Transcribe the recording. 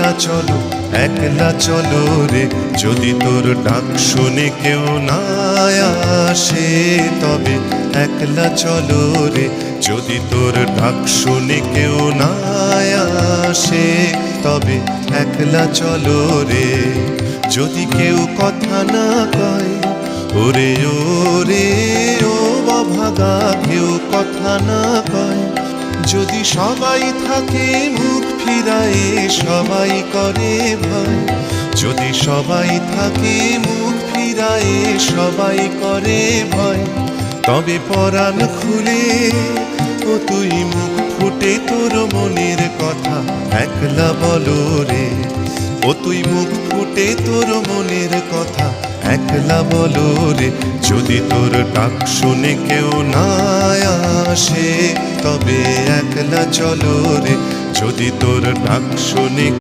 একলা চলো রে। যদি তোর ডাক শুনে কেউ না আসে তবে একলা চলো রে। যদি তোর ডাক শুনে কেউ না আসে তবে একলা চলো রে। যদি কেউ কথা না কয় ওরে ওরে ও বাভাগা, কেউ কথা না কয়, যদি সবাই থাকে মুখ ফিরায়ে সবাই করে ভয়, যদি সবাই থাকে মুখ ফিরায়ে সবাই করে ভয়, তবে পরাণ খুলে ও তুই মুখ ফুটে তোর মনের কথা একলা বলো রে। ও তুই মুখ ফুটে তোর মনের কথা একলা বলো রে। যদি তোর ডাক শুনে কেউ না আসে তবে একলা চলো রে। যদি তোর ডাক শুনে